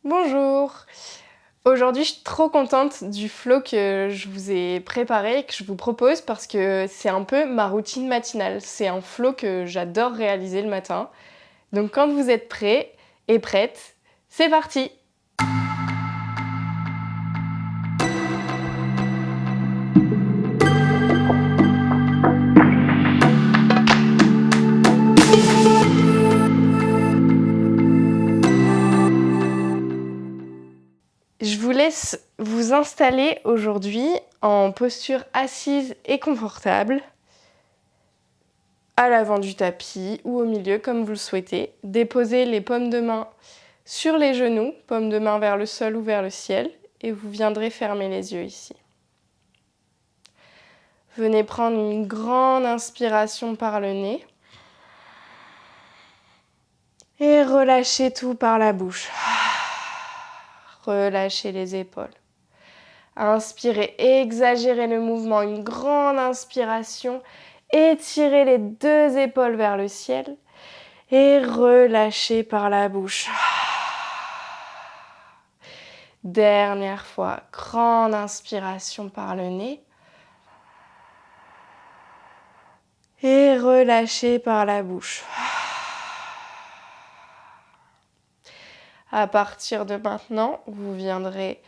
Bonjour! Aujourd'hui, je suis trop contente du flow que je vous ai préparé et que je vous propose parce que c'est un peu ma routine matinale. C'est un flow que j'adore réaliser le matin. Donc quand vous êtes prêts et prêtes, c'est parti! Je vous laisse vous installer aujourd'hui en posture assise et confortable, à l'avant du tapis ou au milieu comme vous le souhaitez. Déposez les paumes de main sur les genoux, paumes de main vers le sol ou vers le ciel, et vous viendrez fermer les yeux ici. Venez prendre une grande inspiration par le nez et relâchez tout par la bouche. Relâchez les épaules. Inspirez, exagérez le mouvement, une grande inspiration. Étirez les deux épaules vers le ciel et relâchez par la bouche. Dernière fois, grande inspiration par le nez et relâchez par la bouche. À partir de maintenant, vous viendrez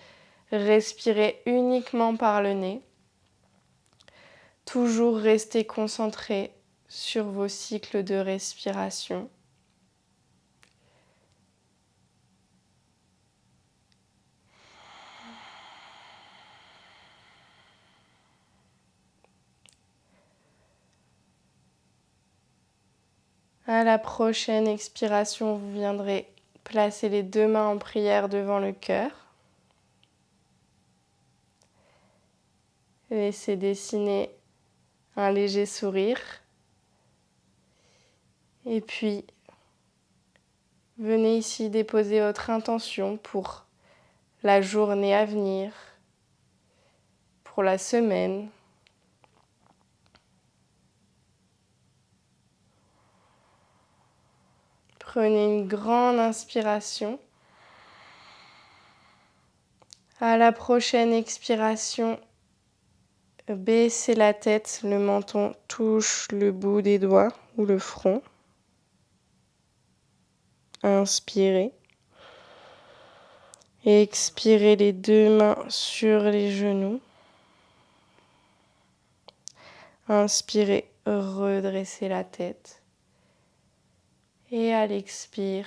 respirer uniquement par le nez. Toujours rester concentré sur vos cycles de respiration. À la prochaine expiration, vous viendrez placer les deux mains en prière devant le cœur. Laissez dessiner un léger sourire. Et puis, venez ici déposer votre intention pour la journée à venir, pour la semaine. Prenez une grande inspiration. À la prochaine expiration, baissez la tête, le menton touche le bout des doigts ou le front. Inspirez. Expirez les deux mains sur les genoux. Inspirez, redressez la tête. Et à l'expire,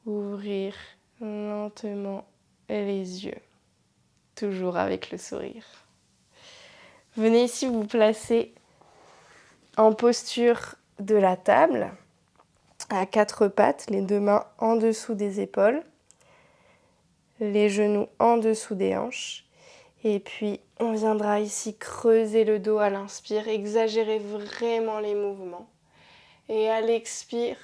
ouvrir lentement les yeux, toujours avec le sourire. Venez ici vous placer en posture de la table, à quatre pattes, les deux mains en dessous des épaules, les genoux en dessous des hanches. Et puis, on viendra ici creuser le dos à l'inspire, exagérer vraiment les mouvements. Et à l'expire,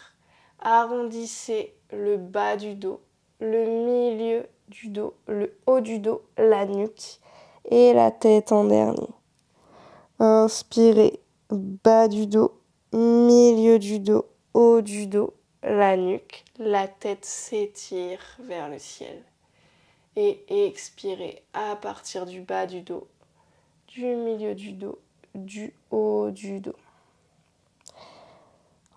arrondissez le bas du dos, le milieu du dos, le haut du dos, la nuque et la tête en dernier. Inspirez, bas du dos, milieu du dos, haut du dos, la nuque, la tête s'étire vers le ciel. Et expirez à partir du bas du dos, du milieu du dos, du haut du dos.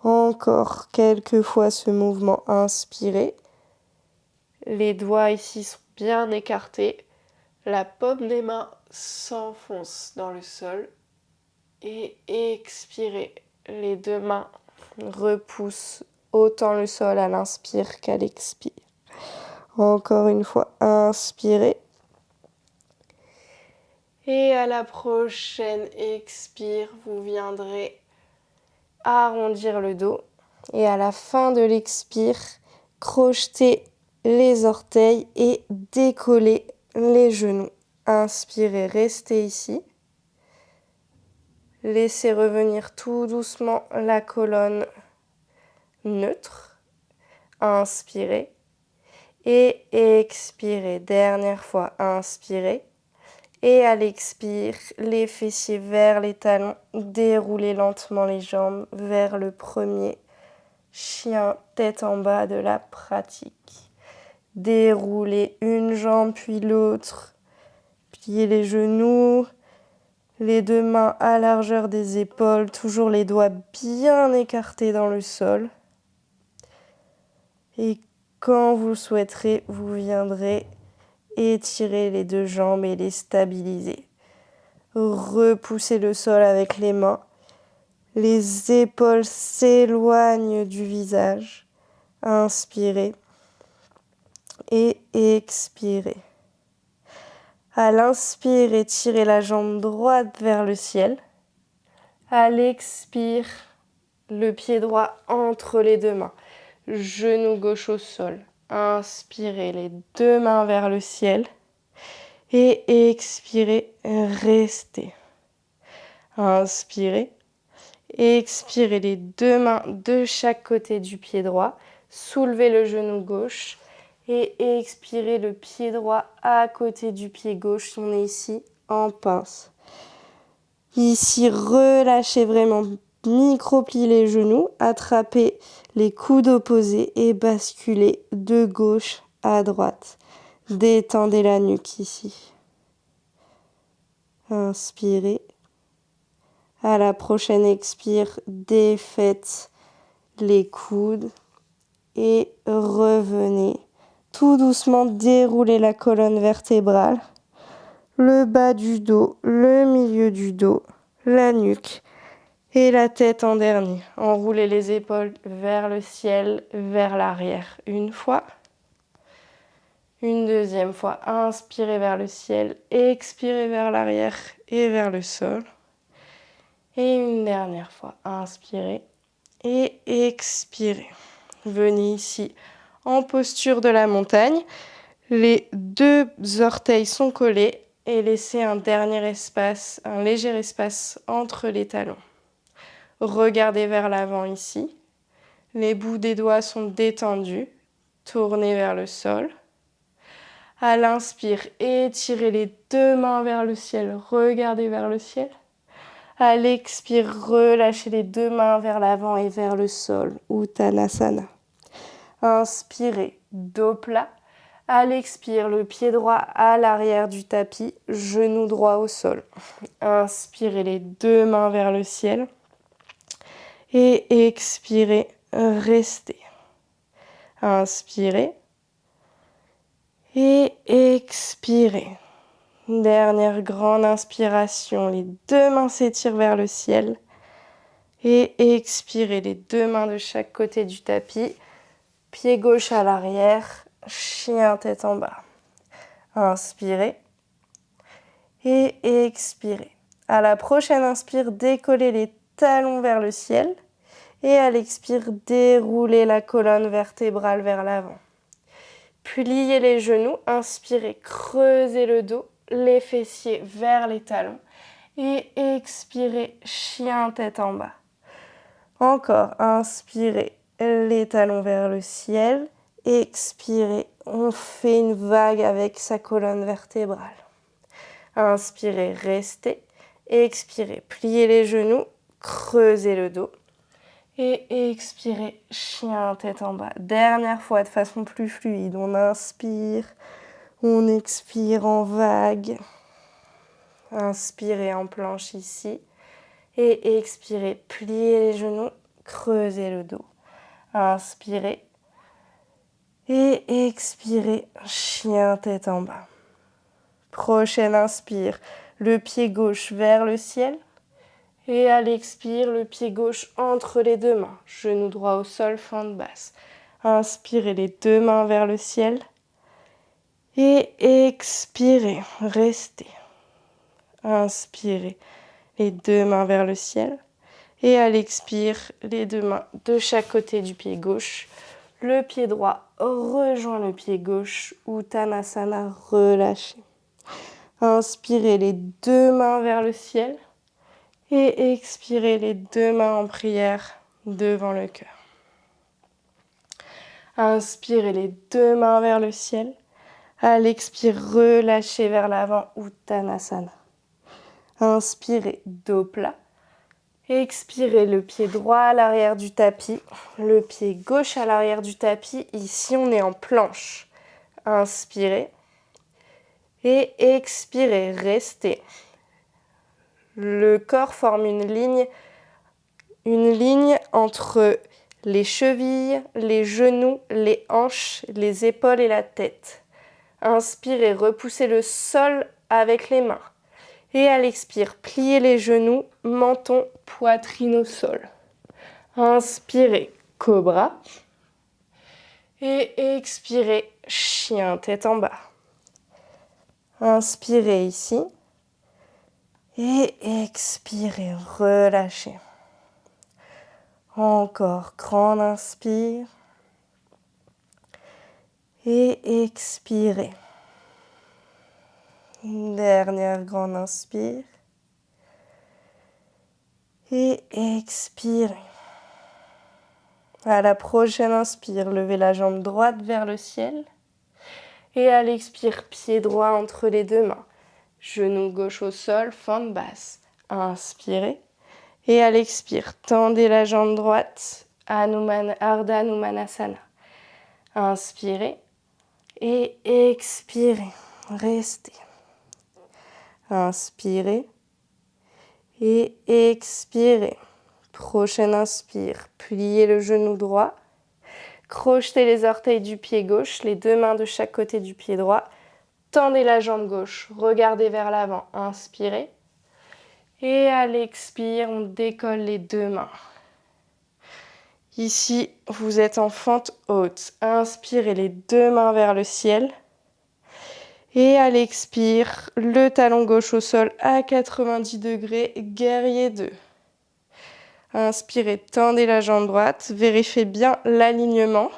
Encore quelques fois ce mouvement, inspirez. Les doigts ici sont bien écartés. La paume des mains s'enfonce dans le sol. Et expirez. Les deux mains repoussent autant le sol à l'inspire qu'à l'expire. Encore une fois, inspirez. Et à la prochaine expire, vous viendrez arrondir le dos. Et à la fin de l'expire, crochetez les orteils et décollez les genoux. Inspirez, restez ici. Laissez revenir tout doucement la colonne neutre. Inspirez. Et expirez. Dernière fois, inspirez. Et à l'expire, les fessiers vers les talons. Déroulez lentement les jambes vers le premier chien tête en bas de la pratique. déroulez une jambe puis l'autre. Pliez les genoux, les deux mains à largeur des épaules, toujours les doigts bien écartés dans le sol. Et quand vous le souhaiterez, vous viendrez étirer les deux jambes et les stabiliser. Repoussez le sol avec les mains. Les épaules s'éloignent du visage. Inspirez et expirez. À l'inspire, étirez la jambe droite vers le ciel. À l'expire, le pied droit entre les deux mains. Genou gauche au sol. Inspirez les deux mains vers le ciel. Et expirez, restez. Inspirez. Expirez les deux mains de chaque côté du pied droit. Soulevez le genou gauche. Et expirez le pied droit à côté du pied gauche. On est ici en pince. Ici, relâchez vraiment. Micro-pliez les genoux. Attrapez les coudes opposés et basculez de gauche à droite. Détendez la nuque ici. Inspirez. À la prochaine expire, défaites les coudes et revenez. Tout doucement, déroulez la colonne vertébrale, le bas du dos, le milieu du dos, la nuque et la tête en dernier. Enroulez les épaules vers le ciel, vers l'arrière. Une fois. Une deuxième fois. Inspirez vers le ciel, expirez vers l'arrière et vers le sol. Et une dernière fois. Inspirez et expirez. Venez ici en posture de la montagne. Les deux orteils sont collés et laissez un dernier espace, un léger espace entre les talons. Regardez vers l'avant ici. Les bouts des doigts sont détendus. Tournez vers le sol. À l'inspire, étirez les deux mains vers le ciel. Regardez vers le ciel. À l'expire, relâchez les deux mains vers l'avant et vers le sol. Uttanasana. Inspirez, dos plat. À l'expire, le pied droit à l'arrière du tapis, genou droit au sol. Inspirez les deux mains vers le ciel. Et expirez, restez. Inspirez. Et expirez. Dernière grande inspiration. Les deux mains s'étirent vers le ciel. Et expirez les deux mains de chaque côté du tapis. Pied gauche à l'arrière. Chien tête en bas. Inspirez. Et expirez. À la prochaine inspire, décollez les talons vers le ciel. Et à l'expire, déroulez la colonne vertébrale vers l'avant. Pliez les genoux, inspirez, creusez le dos, les fessiers vers les talons. Et expirez, chien tête en bas. Encore, inspirez, les talons vers le ciel. Expirez, on fait une vague avec sa colonne vertébrale. Inspirez, restez. Expirez, pliez les genoux, creusez le dos. Et expirez, chien tête en bas. Dernière fois de façon plus fluide. On inspire, on expire en vague. Inspirez en planche ici. Et expirez, pliez les genoux, creusez le dos. Inspirez. Et expirez, chien tête en bas. Prochaine inspire, le pied gauche vers le ciel. Et à l'expire, le pied gauche entre les deux mains. Genou droit au sol, fente basse. Inspirez les deux mains vers le ciel. Et expirez, restez. Inspirez les deux mains vers le ciel. Et à l'expire, les deux mains de chaque côté du pied gauche. Le pied droit rejoint le pied gauche. Uttanasana, relâchez. Inspirez les deux mains vers le ciel. Et expirez les deux mains en prière devant le cœur. Inspirez les deux mains vers le ciel. À l'expire, relâchez vers l'avant, Uttanasana. Inspirez, dos plat. Expirez le pied droit à l'arrière du tapis, le pied gauche à l'arrière du tapis. Ici, on est en planche. Inspirez. Et expirez, restez. Le corps forme une ligne entre les chevilles, les genoux, les hanches, les épaules et la tête. Inspirez, repoussez le sol avec les mains. Et à l'expire, pliez les genoux, menton, poitrine au sol. Inspirez, cobra. Et expirez, chien, tête en bas. Inspirez ici. Et expirez, relâchez. Encore, grande inspire. Et expirez. Dernière grande inspire. Et expirez. À la prochaine inspire, levez la jambe droite vers le ciel. Et à l'expire, pied droit entre les deux mains. Genou gauche au sol, fente basse. Inspirez. Et à l'expire, tendez la jambe droite, Ardha Anumanasana. Inspirez. Et expirez. Restez. Inspirez. Et expirez. Prochaine inspire, pliez le genou droit. Crochetez les orteils du pied gauche, les deux mains de chaque côté du pied droit. Tendez la jambe gauche, regardez vers l'avant, inspirez. Et à l'expire, on décolle les deux mains. Ici, vous êtes en fente haute. Inspirez les deux mains vers le ciel. Et à l'expire, le talon gauche au sol à 90 degrés, guerrier 2. Inspirez, tendez la jambe droite, vérifiez bien l'alignement.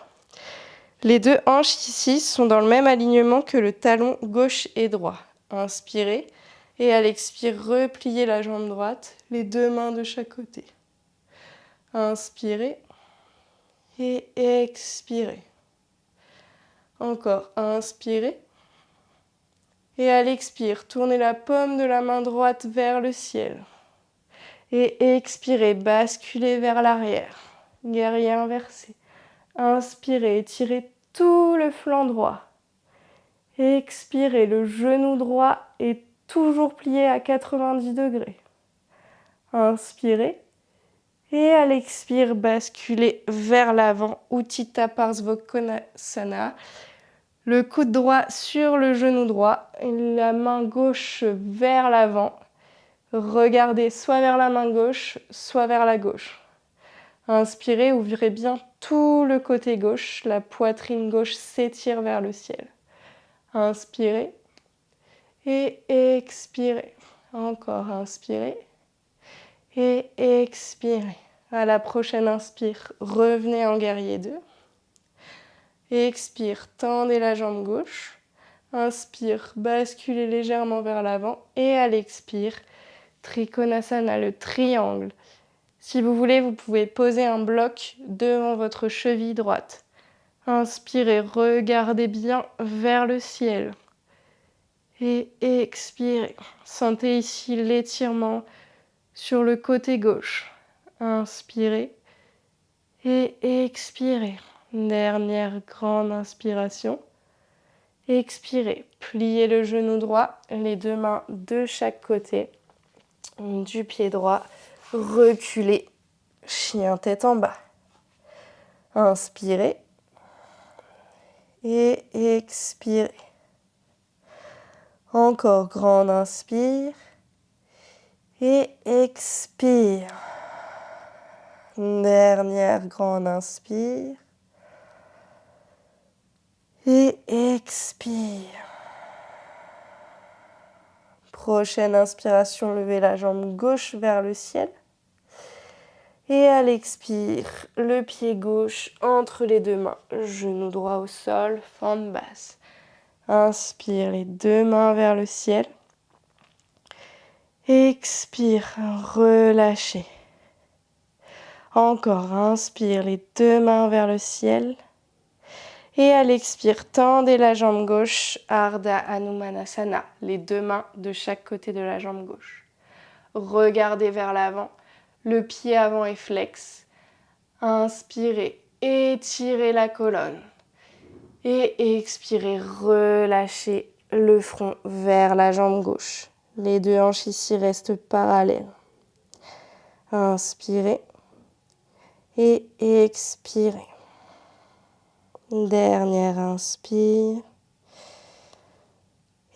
Les deux hanches ici sont dans le même alignement que le talon gauche et droit. Inspirez et à l'expire, repliez la jambe droite, les deux mains de chaque côté. Inspirez et expirez. Encore, inspirez. Et à l'expire, tournez la paume de la main droite vers le ciel. Et expirez, basculez vers l'arrière. Guerrier inversé. Inspirez, étirez tout le flanc droit. Expirez, le genou droit est toujours plié à 90 degrés. Inspirez. Et à l'expire, basculez vers l'avant, Utthita Parsvottanasana. Le coude droit sur le genou droit, la main gauche vers l'avant. Regardez soit vers la main gauche, soit vers la gauche. Inspirez, ouvrez bien tout le côté gauche, la poitrine gauche s'étire vers le ciel. Inspirez et expirez. Encore, inspirez et expirez. À la prochaine inspire, revenez en guerrier 2. Expire, tendez la jambe gauche. Inspire, basculez légèrement vers l'avant. Et à l'expire, Trikonasana, le triangle. Si vous voulez, vous pouvez poser un bloc devant votre cheville droite. Inspirez, regardez bien vers le ciel. Et expirez. Sentez ici l'étirement sur le côté gauche. Inspirez et expirez. Dernière grande inspiration. Expirez. Pliez le genou droit, les deux mains de chaque côté du pied droit. Reculez. Chien tête en bas. Inspirez. Et expirez. Encore grande inspire. Et expire. Dernière grande inspire. Et expire. Prochaine inspiration, levez la jambe gauche vers le ciel. Et à l'expire, le pied gauche entre les deux mains. Genou droit au sol, fente basse. Inspire, les deux mains vers le ciel. Expire, relâchez. Encore, inspire, les deux mains vers le ciel. Et à l'expire, tendez la jambe gauche, Ardha Anumanasana, les deux mains de chaque côté de la jambe gauche. Regardez vers l'avant, le pied avant est flex. Inspirez, étirez la colonne. Et expirez, relâchez le front vers la jambe gauche. Les deux hanches ici restent parallèles. Inspirez et expirez. Dernière inspire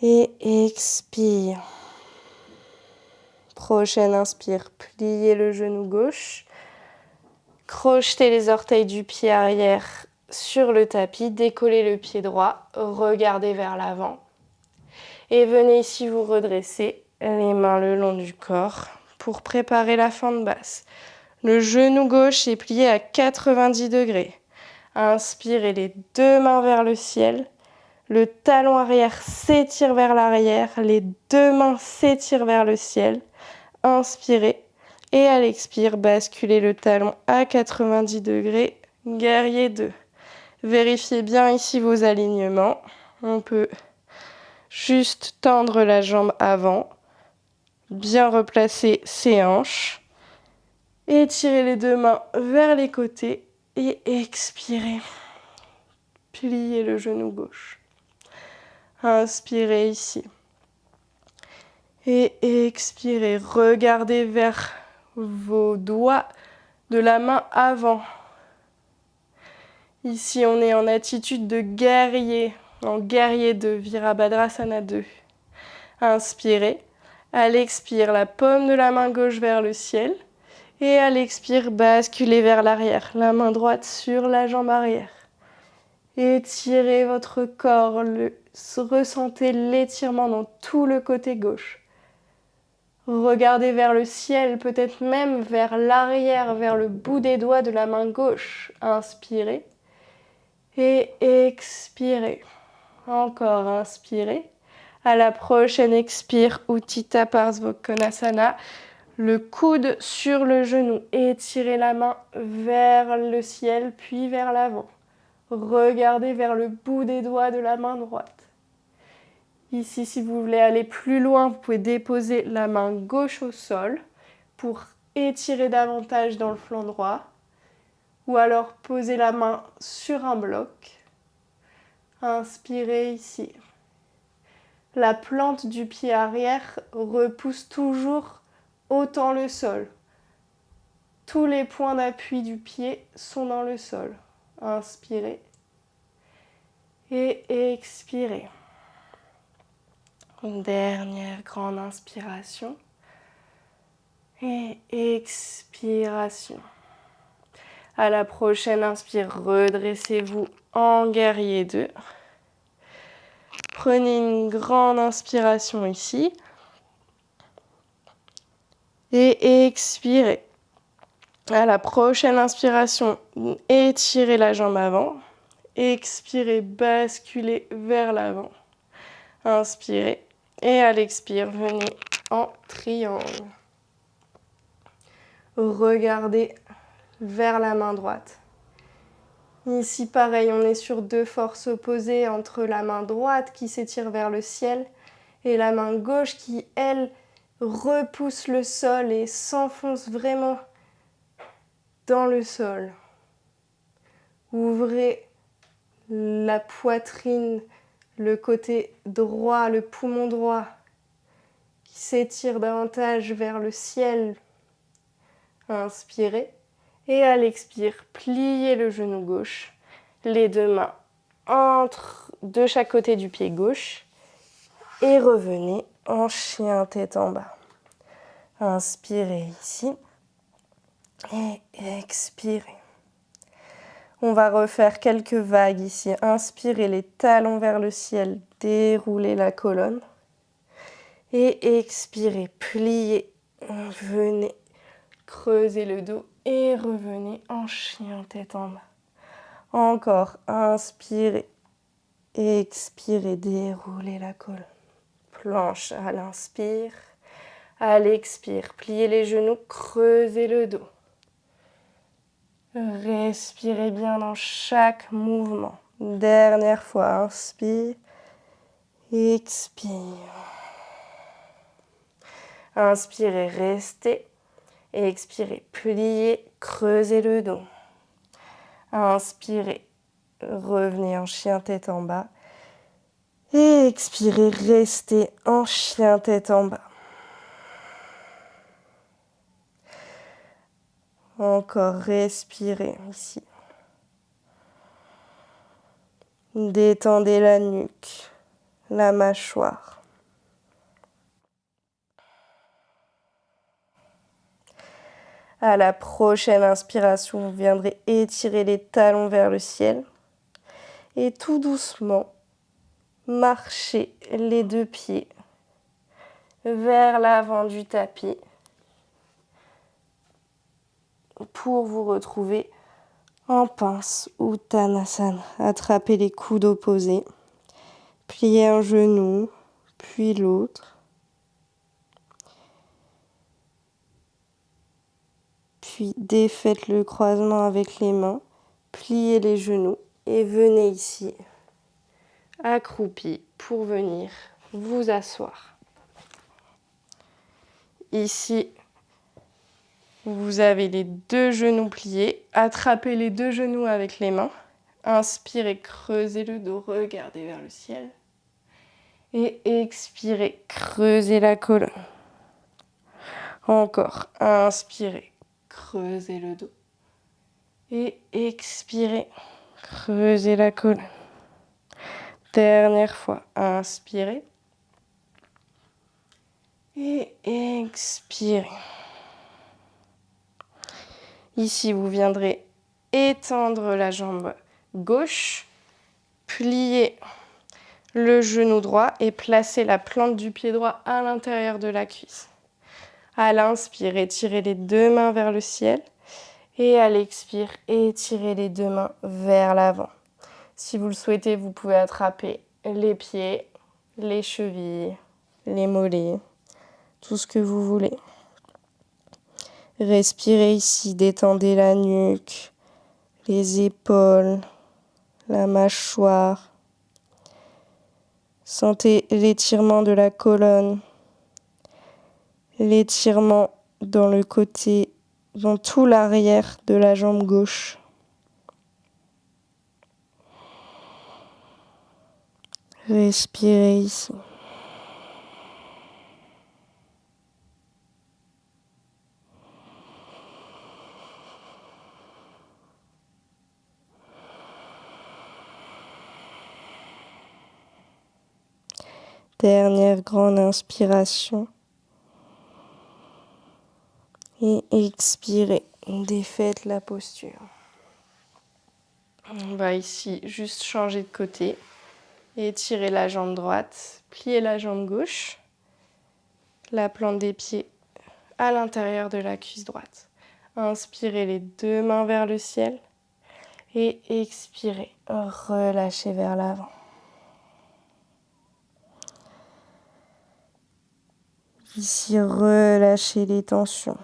et expire. Prochaine inspire, pliez le genou gauche. Crochetez les orteils du pied arrière sur le tapis, décollez le pied droit, regardez vers l'avant. Et venez ici vous redresser, les mains le long du corps pour préparer la fente basse. Le genou gauche est plié à 90 degrés. Inspirez les deux mains vers le ciel. Le talon arrière s'étire vers l'arrière. Les deux mains s'étirent vers le ciel. Inspirez. Et à l'expire, basculez le talon à 90 degrés. Guerrier 2. Vérifiez bien ici vos alignements. On peut juste tendre la jambe avant. Bien replacer ses hanches. Étirez les deux mains vers les côtés. Et expirez. Pliez le genou gauche. Inspirez ici. Et expirez. Regardez vers vos doigts de la main avant. Ici, on est en attitude de guerrier, en guerrier 2, Virabhadrasana 2. Inspirez. À l'expire, la paume de la main gauche vers le ciel. Et à l'expire, basculez vers l'arrière, la main droite sur la jambe arrière. Étirez votre corps, ressentez l'étirement dans tout le côté gauche. Regardez vers le ciel, peut-être même vers l'arrière, vers le bout des doigts de la main gauche. Inspirez et expirez. Encore inspirez. À la prochaine expire, Utthita Parsvakonasana. Le coude sur le genou. Étirez la main vers le ciel, puis vers l'avant. Regardez vers le bout des doigts de la main droite. Ici, si vous voulez aller plus loin, vous pouvez déposer la main gauche au sol pour étirer davantage dans le flanc droit. Ou alors poser la main sur un bloc. Inspirez ici. La plante du pied arrière repousse toujours autant le sol. Tous les points d'appui du pied sont dans le sol. Inspirez et expirez. Une dernière grande inspiration et expiration. À la prochaine inspire, redressez-vous en guerrier 2. Prenez une grande inspiration ici. Et expirez. À la prochaine inspiration, étirez la jambe avant. Expirez, basculez vers l'avant. Inspirez. Et à l'expire, venez en triangle. Regardez vers la main droite. Ici, pareil, on est sur deux forces opposées entre la main droite qui s'étire vers le ciel et la main gauche qui, elle, repousse le sol et s'enfonce vraiment dans le sol. Ouvrez la poitrine, le côté droit, le poumon droit qui s'étire davantage vers le ciel. Inspirez. Et à l'expire, pliez le genou gauche, les deux mains de chaque côté du pied gauche et revenez en chien tête en bas. Inspirez ici et expirez. On va refaire quelques vagues ici. Inspirez les talons vers le ciel, déroulez la colonne et expirez, pliez, venez creuser le dos. Et revenez en chien tête en bas. Encore, inspirez, expirez, déroulez la colonne. Planche à l'inspire, à l'expire, pliez les genoux, creusez le dos. Respirez bien dans chaque mouvement. Dernière fois, inspire, expire. Inspirez, restez. Expirez, pliez, creusez le dos. Inspirez, revenez en chien tête en bas. Et expirez, restez en chien tête en bas. Encore, respirez ici. Détendez la nuque, la mâchoire. À la prochaine inspiration, vous viendrez étirer les talons vers le ciel. Et tout doucement, marchez les deux pieds vers l'avant du tapis pour vous retrouver en pince ou Uttanasana. Attrapez les coudes opposés. Pliez un genou, puis l'autre. Puis défaites le croisement avec les mains. Pliez les genoux et venez ici, accroupi, pour venir vous asseoir. Ici, vous avez les deux genoux pliés. Attrapez les deux genoux avec les mains. Inspirez, creusez le dos, regardez vers le ciel. Et expirez, creusez la colonne. Encore, inspirez, creusez le dos. Et expirez, creusez la colonne. Dernière fois, inspirez. Et expirez. Ici, vous viendrez étendre la jambe gauche, plier le genou droit et placer la plante du pied droit à l'intérieur de la cuisse. À l'inspire, étirez les deux mains vers le ciel. Et à l'expire, étirez les deux mains vers l'avant. Si vous le souhaitez, vous pouvez attraper les pieds, les chevilles, les mollets, tout ce que vous voulez. Respirez ici, détendez la nuque, les épaules, la mâchoire. Sentez l'étirement de la colonne, l'étirement dans le côté, dans tout l'arrière de la jambe gauche. Respirez ici. Dernière grande inspiration. Et expirez. Défaites la posture. On va ici juste changer de côté. Étirez la jambe droite. Pliez la jambe gauche. La plante des pieds à l'intérieur de la cuisse droite. Inspirez les deux mains vers le ciel. Et expirez. Relâchez vers l'avant. Ici, relâchez les tensions.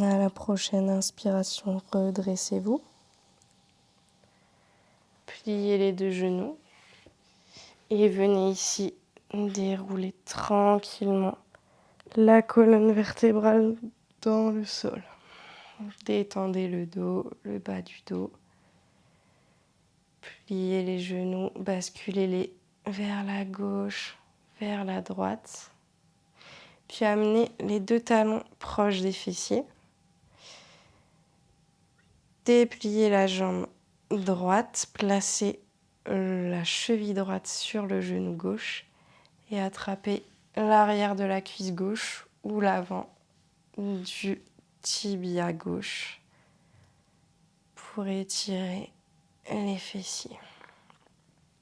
À la prochaine inspiration, redressez-vous. Pliez les deux genoux. Et venez ici dérouler tranquillement la colonne vertébrale dans le sol. Détendez le dos, le bas du dos. Pliez les genoux, basculez-les vers la gauche, vers la droite. Puis amenez les deux talons proches des fessiers. Dépliez la jambe droite, placez la cheville droite sur le genou gauche et attrapez l'arrière de la cuisse gauche ou l'avant du tibia gauche pour étirer les fessiers.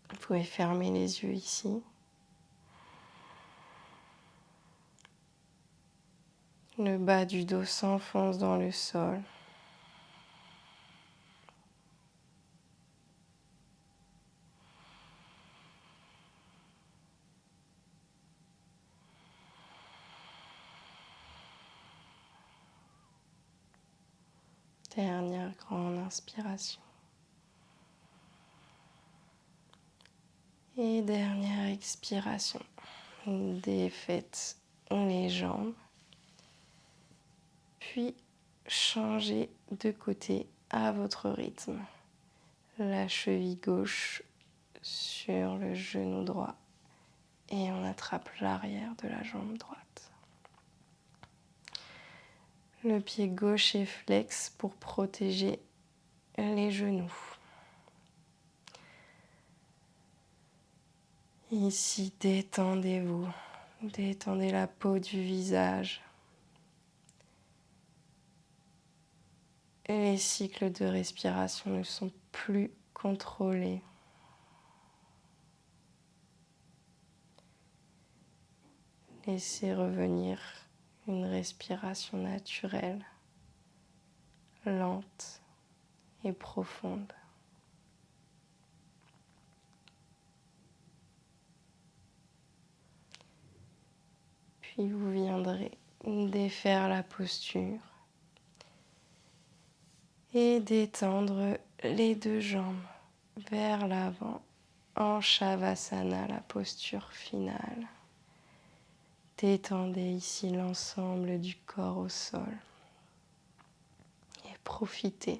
Vous pouvez fermer les yeux ici. Le bas du dos s'enfonce dans le sol. Dernière grande inspiration. Et dernière expiration. Défaites les jambes. Puis changez de côté à votre rythme. La cheville gauche sur le genou droit. Et on attrape l'arrière de la jambe droite. Le pied gauche est flex pour protéger les genoux. Ici, détendez-vous. Détendez la peau du visage. Et les cycles de respiration ne sont plus contrôlés. Laissez revenir une respiration naturelle, lente et profonde. Puis vous viendrez défaire la posture et détendre les deux jambes vers l'avant en Shavasana, la posture finale. Détendez ici l'ensemble du corps au sol et profitez